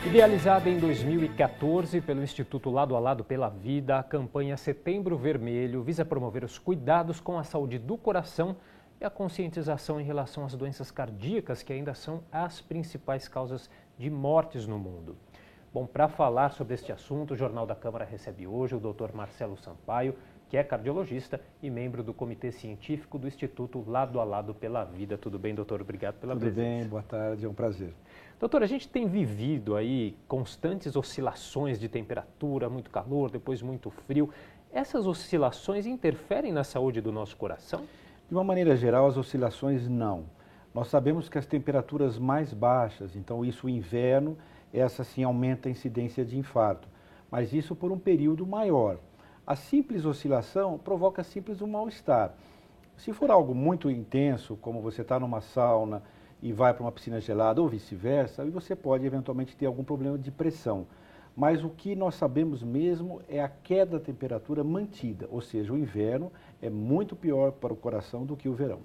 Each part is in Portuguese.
Idealizada em 2014 pelo Instituto Lado a Lado pela Vida, a campanha Setembro Vermelho visa promover os cuidados com a saúde do coração e a conscientização em relação às doenças cardíacas, que ainda são as principais causas de mortes no mundo. Bom, para falar sobre este assunto, o Jornal da Câmara recebe hoje o Dr. Marcelo Sampaio, que é cardiologista e membro do Comitê Científico do Instituto Lado a Lado pela Vida. Tudo bem, doutor? Obrigado pela presença. Tudo bem, boa tarde, é um prazer. Doutor, a gente tem vivido aí constantes oscilações de temperatura, muito calor, depois muito frio. Essas oscilações interferem na saúde do nosso coração? De uma maneira geral, as oscilações não. Nós sabemos que as temperaturas mais baixas, então isso o inverno, essa sim aumenta a incidência de infarto, mas isso por um período maior. A simples oscilação provoca simples um mal-estar. Se for algo muito intenso, como você está numa sauna e vai para uma piscina gelada ou vice-versa, aí você pode eventualmente ter algum problema de pressão. Mas o que nós sabemos mesmo é a queda da temperatura mantida, ou seja, o inverno é muito pior para o coração do que o verão.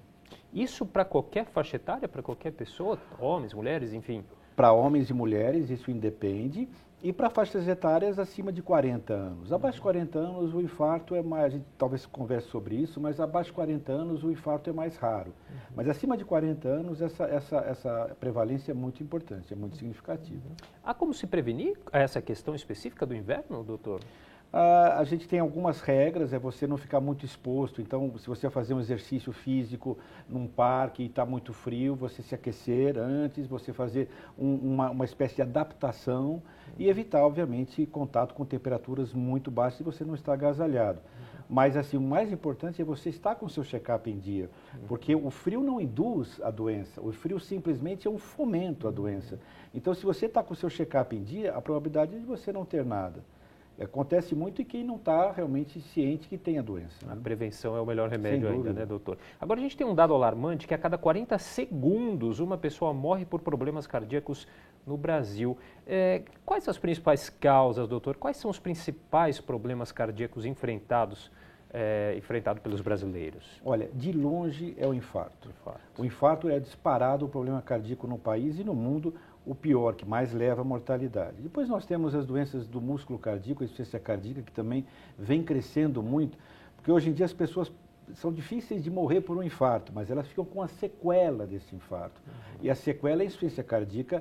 Isso para qualquer faixa etária, para qualquer pessoa, homens, mulheres, enfim? Para homens e mulheres, isso independe, e para faixas etárias acima de 40 anos. Abaixo de 40 anos o infarto é mais, a gente talvez converse sobre isso, mas abaixo de 40 anos o infarto é mais raro. Mas acima de 40 anos essa prevalência é muito importante, é muito significativa. Há como se prevenir essa questão específica do inverno, doutor? A gente tem algumas regras, é você não ficar muito exposto. Então, se você fazer um exercício físico num parque e está muito frio, você se aquecer antes, você fazer uma espécie de adaptação e evitar, obviamente, contato com temperaturas muito baixas se você não está agasalhado. Mas, assim, o mais importante é você estar com o seu check-up em dia, porque o frio não induz a doença, o frio simplesmente é um fomento à doença. Então, se você está com o seu check-up em dia, a probabilidade de você não ter nada. Acontece muito em quem não está realmente ciente que tem a doença. Né? A prevenção é o melhor remédio ainda, né, doutor? Agora, a gente tem um dado alarmante que a cada 40 segundos uma pessoa morre por problemas cardíacos no Brasil. Quais são as principais causas, doutor? Quais são os principais problemas cardíacos enfrentados pelos brasileiros? Olha, de longe é o infarto. O infarto é disparado o problema cardíaco no país e no mundo, o pior, que mais leva à mortalidade. Depois nós temos as doenças do músculo cardíaco, a insuficiência cardíaca, que também vem crescendo muito, porque hoje em dia as pessoas são difíceis de morrer por um infarto, mas elas ficam com a sequela desse infarto. E a sequela é a insuficiência cardíaca,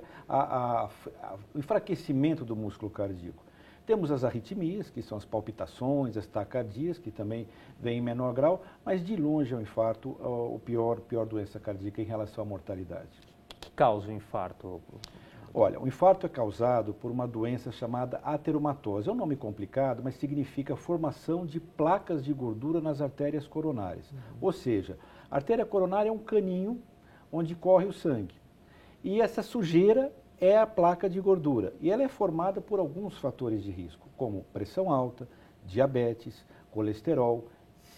o enfraquecimento do músculo cardíaco. Temos as arritmias, que são as palpitações, as taquicardias, que também vêm em menor grau, mas de longe é o infarto a pior doença cardíaca em relação à mortalidade. O que causa o infarto? Olha, o infarto é causado por uma doença chamada ateromatose. É um nome complicado, mas significa formação de placas de gordura nas artérias coronárias. Ou seja, a artéria coronária é um caninho onde corre o sangue. E essa sujeira é a placa de gordura. E ela é formada por alguns fatores de risco, como pressão alta, diabetes, colesterol,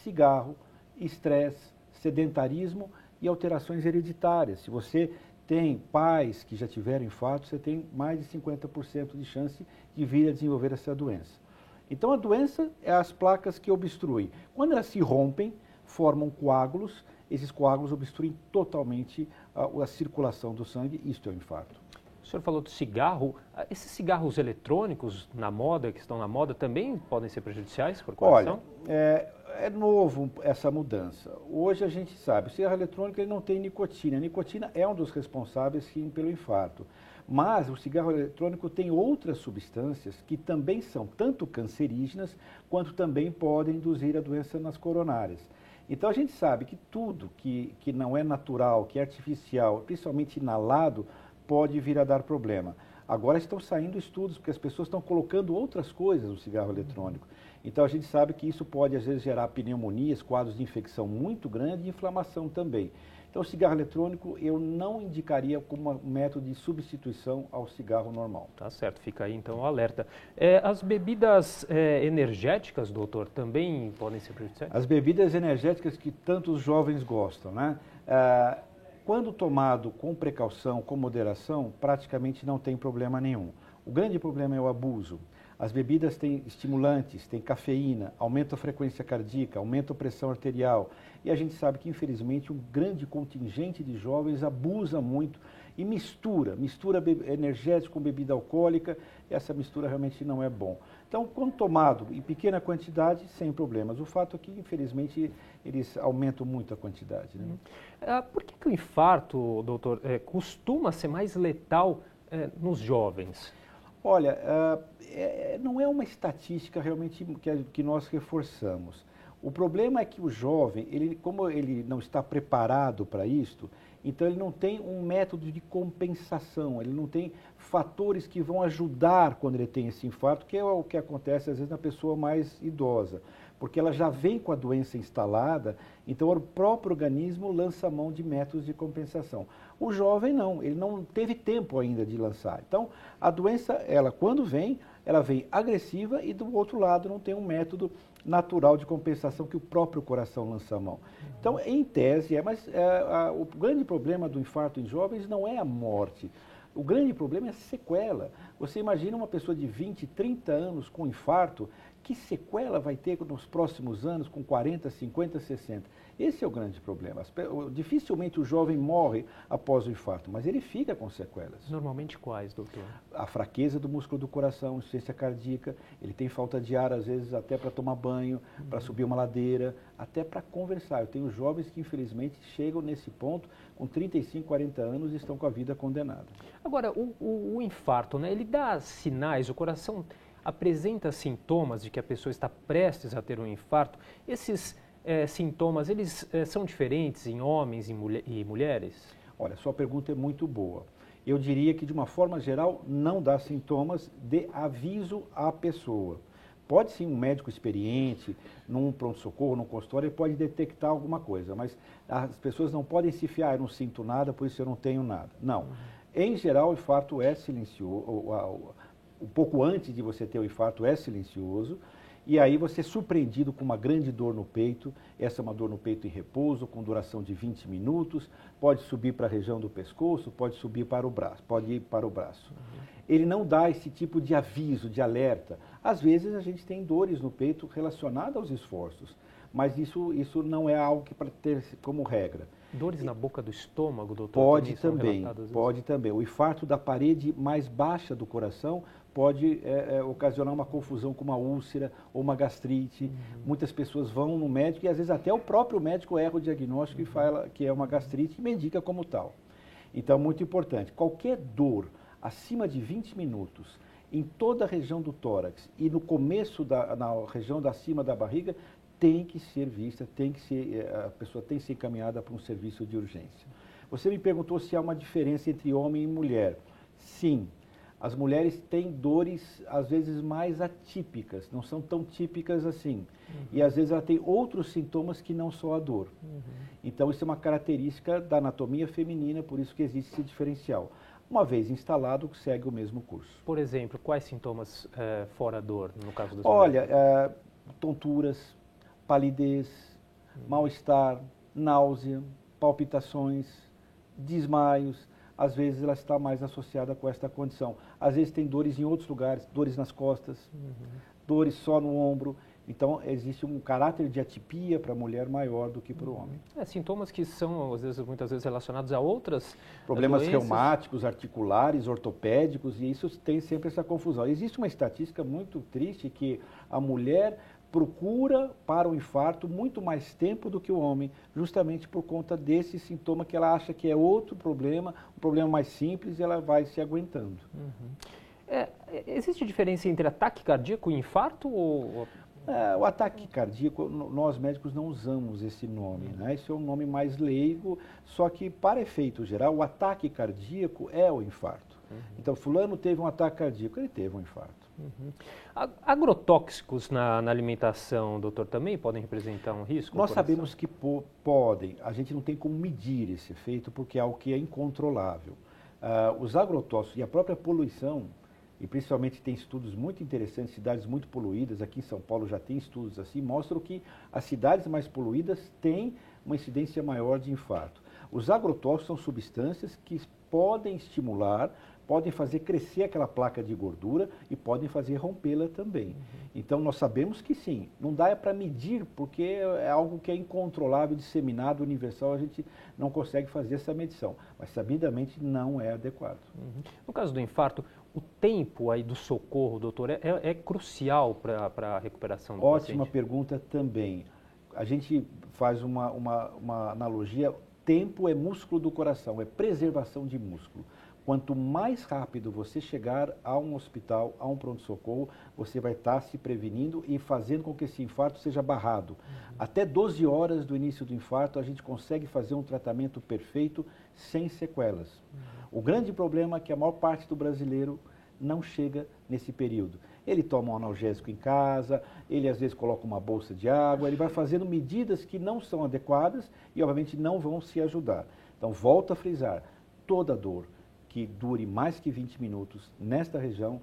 cigarro, estresse, sedentarismo e alterações hereditárias. Se você tem pais que já tiveram infarto, você tem mais de 50% de chance de vir a desenvolver essa doença. Então, a doença é as placas que obstruem. Quando elas se rompem, formam coágulos, esses coágulos obstruem totalmente a circulação do sangue, isto é o infarto. O senhor falou do cigarro. Esses cigarros eletrônicos na moda, que estão na moda, também podem ser prejudiciais para o coração? Olha, é novo essa mudança. Hoje a gente sabe, o cigarro eletrônico ele não tem nicotina. A nicotina é um dos responsáveis, sim, pelo infarto. Mas o cigarro eletrônico tem outras substâncias que também são tanto cancerígenas, quanto também podem induzir a doença nas coronárias. Então a gente sabe que tudo que não é natural, que é artificial, principalmente inalado, pode vir a dar problema. Agora estão saindo estudos, porque as pessoas estão colocando outras coisas no cigarro eletrônico. Então a gente sabe que isso pode às vezes gerar pneumonias, quadros de infecção muito grande e inflamação também. Então o cigarro eletrônico eu não indicaria como um método de substituição ao cigarro normal. Tá certo, fica aí então o alerta. As bebidas energéticas, doutor, também podem ser prejudiciais? As bebidas energéticas que tantos jovens gostam, né? Quando tomado com precaução, com moderação, praticamente não tem problema nenhum. O grande problema é o abuso. As bebidas têm estimulantes, têm cafeína, aumentam a frequência cardíaca, aumentam a pressão arterial. E a gente sabe que, infelizmente, um grande contingente de jovens abusa muito e mistura energético com bebida alcoólica, e essa mistura realmente não é bom. Então, quando tomado em pequena quantidade, sem problemas. O fato é que, infelizmente, eles aumentam muito a quantidade. Né? Por que o infarto, doutor, costuma ser mais letal nos jovens? Olha, não é uma estatística realmente que nós reforçamos. O problema é que o jovem, como ele não está preparado para isto, então ele não tem um método de compensação, ele não tem fatores que vão ajudar quando ele tem esse infarto, que é o que acontece às vezes na pessoa mais idosa, porque ela já vem com a doença instalada, então o próprio organismo lança a mão de métodos de compensação. O jovem não, ele não teve tempo ainda de lançar. Então a doença, ela quando vem, ela vem agressiva e do outro lado não tem um método natural de compensação que o próprio coração lança a mão. Então, em tese, o grande problema do infarto em jovens não é a morte. O grande problema é a sequela. Você imagina uma pessoa de 20, 30 anos com infarto, que sequela vai ter nos próximos anos com 40, 50, 60? Esse é o grande problema. Dificilmente o jovem morre após o infarto, mas ele fica com sequelas. Normalmente quais, doutor? A fraqueza do músculo do coração, insuficiência cardíaca, ele tem falta de ar, às vezes até para tomar banho, para subir uma ladeira, até para conversar. Eu tenho jovens que infelizmente chegam nesse ponto com 35, 40 anos e estão com a vida condenada. Agora, o infarto, né, ele dá sinais, o coração apresenta sintomas de que a pessoa está prestes a ter um infarto. Esses sintomas, eles são diferentes em homens e mulheres? Olha, sua pergunta é muito boa. Eu diria que, de uma forma geral, não dá sintomas de aviso à pessoa. Pode sim, um médico experiente, num pronto-socorro, num consultório, ele pode detectar alguma coisa, mas as pessoas não podem se fiar, eu não sinto nada, por isso eu não tenho nada. Não. Em geral, o infarto é silencioso, um pouco antes de você ter o infarto é silencioso, e aí você é surpreendido com uma grande dor no peito. Essa é uma dor no peito em repouso, com duração de 20 minutos, pode subir para a região do pescoço, pode subir para o braço, pode ir para o braço. Ele não dá esse tipo de aviso, de alerta. Às vezes a gente tem dores no peito relacionadas aos esforços, mas isso não é algo que para ter como regra. Dores na boca do estômago, doutor? Pode também. O infarto da parede mais baixa do coração pode ocasionar uma confusão com uma úlcera ou uma gastrite. Muitas pessoas vão no médico e às vezes até o próprio médico erra o diagnóstico e fala que é uma gastrite e medica como tal. Então, muito importante, qualquer dor acima de 20 minutos em toda a região do tórax e no começo, na região da cima da barriga, tem que ser vista, a pessoa tem que ser encaminhada para um serviço de urgência. Você me perguntou se há uma diferença entre homem e mulher. Sim, as mulheres têm dores às vezes mais atípicas, não são tão típicas assim. E às vezes ela tem outros sintomas que não só a dor. Então isso é uma característica da anatomia feminina, por isso que existe esse diferencial. Uma vez instalado, segue o mesmo curso. Por exemplo, quais sintomas fora dor, no caso das mulheres? Olha, tonturas, palidez, mal-estar, náusea, palpitações, desmaios. Às vezes ela está mais associada com esta condição. Às vezes tem dores em outros lugares, dores nas costas, dores só no ombro. Então existe um caráter de atipia para a mulher maior do que para o homem. Sintomas que são, muitas vezes relacionados a outras problemas doenças. Reumáticos, articulares, ortopédicos, e isso tem sempre essa confusão. Existe uma estatística muito triste que a mulher procura para o infarto muito mais tempo do que o homem, justamente por conta desse sintoma que ela acha que é outro problema, um problema mais simples, e ela vai se aguentando. Existe diferença entre ataque cardíaco e infarto? O ataque cardíaco, nós médicos não usamos esse nome, né? Esse é um nome mais leigo, só que para efeito geral, o ataque cardíaco é o infarto. Então, fulano teve um ataque cardíaco, ele teve um infarto. Agrotóxicos na alimentação, doutor, também podem representar um risco? Nós sabemos que podem, a gente não tem como medir esse efeito porque é algo que é incontrolável. Os agrotóxicos e a própria poluição, e principalmente tem estudos muito interessantes, cidades muito poluídas, aqui em São Paulo já tem estudos assim, mostram que as cidades mais poluídas têm uma incidência maior de infarto. Os agrotóxicos são substâncias que podem estimular podem fazer crescer aquela placa de gordura e podem fazer rompê-la também. Então, nós sabemos que sim, não dá para medir, porque é algo que é incontrolável, disseminado, universal, a gente não consegue fazer essa medição, mas sabidamente não é adequado. No caso do infarto, o tempo aí do socorro, doutor, é crucial para a recuperação do paciente? Ótima pergunta também. A gente faz uma analogia, tempo é músculo do coração, é preservação de músculo. Quanto mais rápido você chegar a um hospital, a um pronto-socorro, você vai estar se prevenindo e fazendo com que esse infarto seja barrado. Até 12 horas do início do infarto, a gente consegue fazer um tratamento perfeito sem sequelas. O grande problema é que a maior parte do brasileiro não chega nesse período. Ele toma um analgésico em casa, ele às vezes coloca uma bolsa de água, ele vai fazendo medidas que não são adequadas e obviamente não vão se ajudar. Então, volto a frisar, toda dor que dure mais que 20 minutos nesta região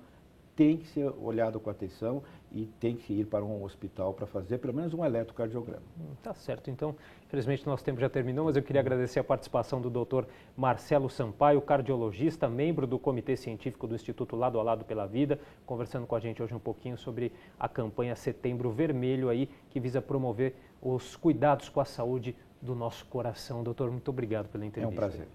tem que ser olhado com atenção e tem que ir para um hospital para fazer pelo menos um eletrocardiograma. Tá certo. Então, infelizmente, nosso tempo já terminou, mas eu queria agradecer a participação do Dr. Marcelo Sampaio, cardiologista, membro do Comitê Científico do Instituto Lado a Lado pela Vida, conversando com a gente hoje um pouquinho sobre a campanha Setembro Vermelho aí, que visa promover os cuidados com a saúde do nosso coração. Doutor, muito obrigado pela entrevista. É um prazer.